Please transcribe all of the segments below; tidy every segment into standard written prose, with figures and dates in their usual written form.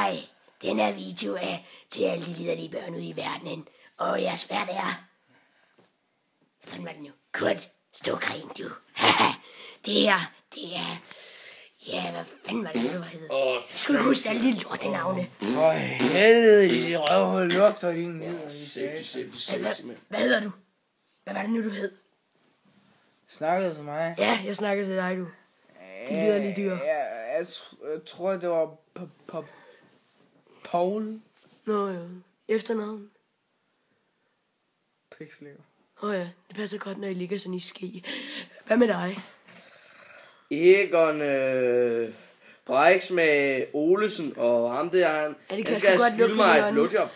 Hej, den her video er til alle de liderlige børn ude i verdenen. Og jeres vært er... Hvad fanden var det nu? Kurt Stokgren, du. Det her, det er... Ja, hvad fanden var det, du hedder? Jeg skulle huske alle de lortenavne. For helvede, de røvhul lugter dine ned. Hvad hedder du? Hvad var det nu, du hed? Snakkede til mig? Ja, jeg snakkede til dig, du. De liderlige dyr. Jeg tror, det var Paul. Nå ja, efternavn. Pixlev. Ja, det passer godt, når I ligger sådan i ske. Hvad med dig? Egon Breix med Olesen og ham der, han skal skylde mig et blowjob.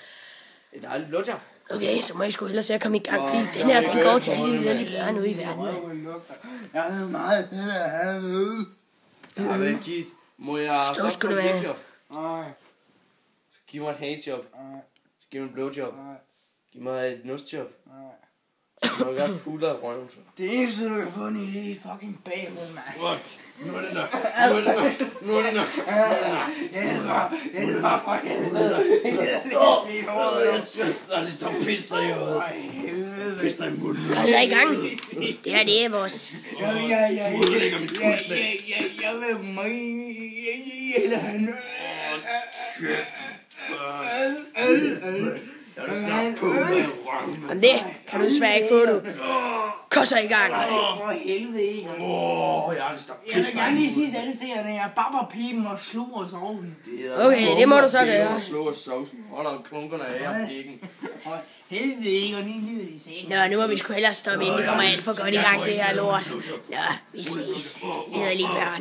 Et dejligt blowjob. Okay, så må I sgu hellere se at komme i gang, fordi den her, den går til alle de liderlige børn ude i verden. Jeg er meget hellere at have noget. Ja, hvad givet? Må jeg godt få et blowjob? Nej. Giv mig et handjob. Giv mig et blowjob. Giv mig et nustjob. Jeg må godt pulle dig røven. Det eneste, du kan få en idé, fucking bag mod mig. Fuck. Nu er det nok. Nu er det nok. Hjælp mig for helvede. Jeg synes, der er lidt stor pister i hovedet. Pister i munden. Kom så i gang. Det her, det er vores... Jeg vil meget han. Jamen det kan du desværre ikke få, du. Kom så i gang. For helvede, ikke. Jeg vil gerne lige sige til alle seerne, at jeg babber pipen og sluger sovsen. Okay, det må du så gøre. Det er sluger sovsen. Hold da klunkerne af ham pikken. Helvede, ikke, og lige lider de sæt. Nå, nu må vi sgu hellere stoppe, inden vi kommer alt for godt i gang, det her lort. Nå, vi ses. Liderlige børn.